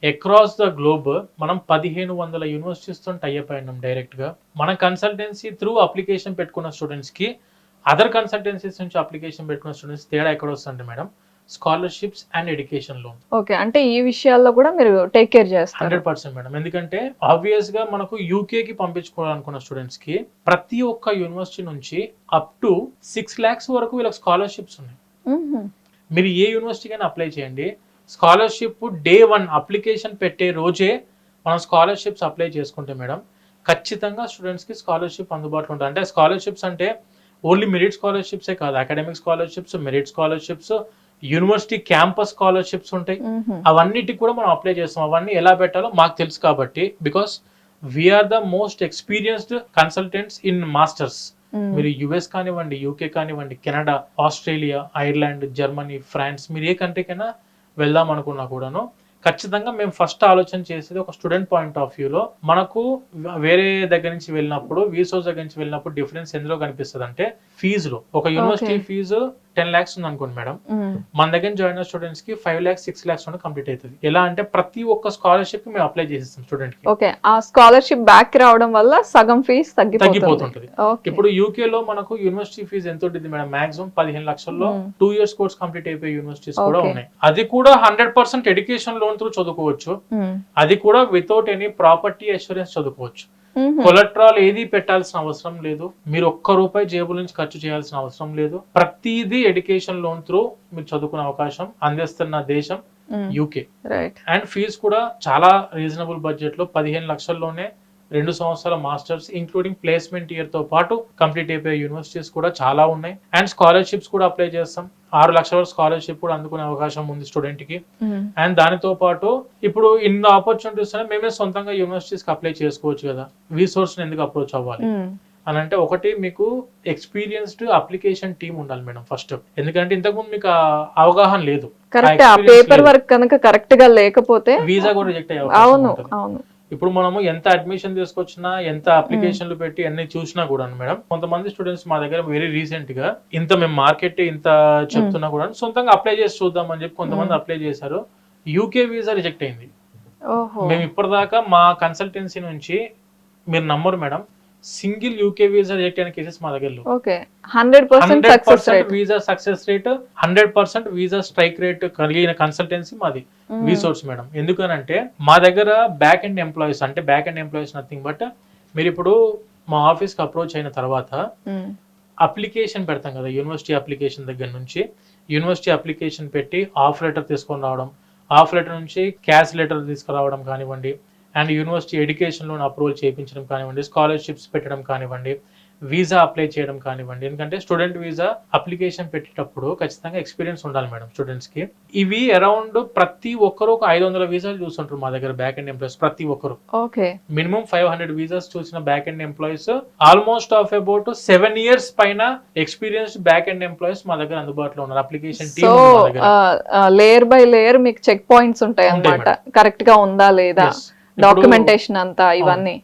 Across the globe మనం 1500 యూనివర్సిటీస్తో tie up అయినాం డైరెక్ట్గా. మన కన్సల్టెన్సీ త్రూ అప్లికేషన్ పెట్టుకున్న స్టూడెంట్స్కి అదర్ కన్సల్టెన్సీస్ నుంచి అప్లికేషన్ పెట్టుకున్న స్టూడెంట్స్ తేడా ఎక్కడ వస్తుంది madam? Scholarships and education loan. Okay, అంటే ఈ విషయాల్లో కూడా మీరు టేక్ కేర్ చేస్తారు. 100% మేడం. ఎందుకంటే ఆబ్వియస్ గా మనకు యూకేకి పంపించుకోవాలనుకున్న స్టూడెంట్స్ కి ప్రతి ఒక్క యూనివర్సిటీ నుంచి అప్ టు 6 lakhs వరకు వీళ్ళకి స్కాలర్షిప్స్ ఉన్నాయి. మీరు ఏ యూనివర్సిటీకైనా అప్లై చేయండి, స్కాలర్షిప్ డే 1 అప్లికేషన్ పెట్టే రోజే మనం స్కాలర్షిప్స్ అప్లై చేసుకుంటే మేడం ఖచ్చితంగా స్టూడెంట్స్కి స్కాలర్షిప్ అందుబాటులో ఉంటుంది. అంటే స్కాలర్షిప్స్ అంటే ఓన్లీ మెరిట్ స్కాలర్షిప్సే కాదు, academic scholarships, merit scholarships, university campus scholarships ఉంటాయి. అవన్నిటికి కూడా మనం అప్లై చేస్తాం. అవన్నీ ఎలా పెట్టాలో మాకు తెలుసు కాబట్టి, because we're the most experienced consultants in masters. మీరు యుఎస్ కానివ్వండి, యూకే కానివ్వండి, Canada, Australia, Ireland, Germany, France, మీరు ఏ కంట్రీకైనా వెళ్దాం అనుకున్నా కూడాను ఖచ్చితంగా మేము ఫస్ట్ ఆలోచన చేసేది ఒక స్టూడెంట్ పాయింట్ ఆఫ్ వ్యూలో. మనకు వేరే దగ్గర నుంచి వెళ్ళినప్పుడు, వీసోస్ దగ్గర నుంచి వెళ్ళినప్పుడు డిఫరెన్స్ ఎందులో కనిపిస్తుంది అంటే ఫీజులో. ఒక యూనివర్సిటీ ఫీజు 10 lakhs ఉంది అనుకోండి మేడం, మన దగ్గర జాయిన్ అయిన స్టూడెంట్స్ కి 5 lakhs 6 lakhs కంప్లీట్ అవుతుంది. ఎలా అంటే ప్రతి ఒక్క స్కాలర్షిప్ కి మేము అప్లై చేసేస్తాం స్టూడెంట్ కి. ఓకే, ఆ స్కాలర్షిప్ బ్యాక్ రావడం వల్ల సగం ఫీజు తగ్గిపోతుంటుంది. ఇప్పుడు యూకే లో మనకు యూనివర్సిటీ ఫీజు ఎంత ఉంటుంది మేడం? మాక్సిమం 15 లక్షల్లో 2 years కోర్స్ కంప్లీట్ అయిపోయే యూనివర్సిటీస్ కూడా ఉన్నాయి. అది కూడా 100% ఎడ్యుకేషన్ లోన్ త్రూ చదువుకోవచ్చు. అది కూడా వితౌట్ ఎనీ ప్రాపర్టీ అష్యూరెన్స్ చదువుకోవచ్చు. కొలెట్రాల్ ఏది పెట్టాల్సిన అవసరం లేదు. మీరు ఒక్క రూపాయి జేబుల నుంచి ఖర్చు చేయాల్సిన అవసరం లేదు. ప్రతిదీ ఎడ్యుకేషన్ లోన్ త్రూ మీరు చదువుకునే అవకాశం అందిస్తున్న దేశం యూకే. అండ్ ఫీజు కూడా చాలా రీజనబుల్ బడ్జెట్ లో 15 లక్షల్లోనే 2 సంవత్సరాల మాస్టర్స్ ఇంక్లూడింగ్ ప్లేస్మెంట్ ఇయర్ తో పాటు కంప్లీట్ అయిపోయే యూనివర్సిటీస్ కూడా చాలా ఉన్నాయి. అండ్ స్కాలర్షిప్స్ కూడా అప్లై చేస్తాం. 6 లక్షల స్కాలర్షిప్ కూడా అందుకునే అవకాశం ఉంది స్టూడెంట్ కి. అండ్ దానితో పాటు ఇప్పుడు ఇన్ని ఆపర్చునిటీస్ మేమే సొంతంగా యూనివర్సిటీస్ కి అప్లై చేసుకోవచ్చు కదా. రీసోర్స్ ఎందుకు అప్రోచ్ అవ్వాలి అని అంటే, ఒకటి మీకు ఎక్స్పీరియన్స్డ్ అప్లికేషన్ టీమ్ ఉండాలి మేడం ఫస్ట్. ఎందుకంటే ఇంతకుముందు మీకు అవగాహన లేదు, పేపర్ వర్క్ కనుక కరెక్ట్ గా లేకపోతే వీసా కూడా రిజెక్ట్ అయ్యే అవకాశం ఉంటుంది. ఇప్పుడు మనము ఎంత అడ్మిషన్ తీసుకొచ్చినా, ఎంత అప్లికేషన్లు పెట్టి అన్ని చూసినా కూడా మేడం, కొంతమంది స్టూడెంట్స్ మా దగ్గర వెరీ రీసెంట్ గా ఇంత మేము మార్కెట్ ఇంత చెప్తున్నా కూడా సొంతంగా అప్లై చేసి చూద్దాం అని చెప్పి కొంతమంది అప్లై చేశారు. యూకే వీసా రిజెక్ట్ అయింది. మేము ఇప్పటిదాకా మా కన్సల్టెన్సీ నుంచి మీరు నమ్మరు madam, single UK visa reject అయిన కేసెస్ మా దగ్గర 100% visa success rate, 100% visa strike rate కలిగిన కన్సల్టెన్సీ మాది వీసోర్స్ మేడం. ఎందుకనంటే మా దగ్గర బ్యాక్ ఎండ్ ఎంప్లాయీస్, అంటే back end employees nothing but, మీరు ఇప్పుడు మా ఆఫీస్ కి అప్రోచ్ అయిన తర్వాత అప్లికేషన్ పెడతాం కదా, యూనివర్సిటీ అప్లికేషన్ దగ్గర నుంచి యూనివర్సిటీ అప్లికేషన్ పెట్టి ఆఫ్ లెటర్ తీసుకొని రావడం, ఆఫ్ లెటర్ నుంచి క్యాష్ లెటర్ తీసుకురావడం కానివ్వండి, and university education loan approval చేయించడం కానివ్వండి, స్కాలర్షిప్స్ పెట్టడం కానివ్వండి, వీసా అప్లై చేయడం కానివ్వండి. ఎందుకంటే స్టూడెంట్ వీసా అప్లికేషన్ పెట్టేటప్పుడు ఖచ్చితంగా ఎక్స్పీరియన్స్ ఉండాలి మేడం స్టూడెంట్స్ కి. ఇవి అరౌండ్ ప్రతి ఒక్కరు ఒక 500 వీసాలు చూస్తుంటారు మా దగ్గర బ్యాక్ ఎండ్ ఎంప్లాయీస్. ప్రతి ఒక్కరు మినిమం 500 వీసాస్ చూసిన back end employees, almost of about 7 years పైన ఎక్స్పీరియన్స్డ్ బ్యాక్ ఎండ్ ఎంప్లాయీస్ మా దగ్గర అందుబాటులో ఉన్నారు. Application team layer by layer మీకు చెక్ పాయింట్స్ ఉంటాయి అన్నమాట, కరెక్ట్ గా ఉందా లేదా డాక్యుమెంటేషన్ అంతా ఇవన్నీ.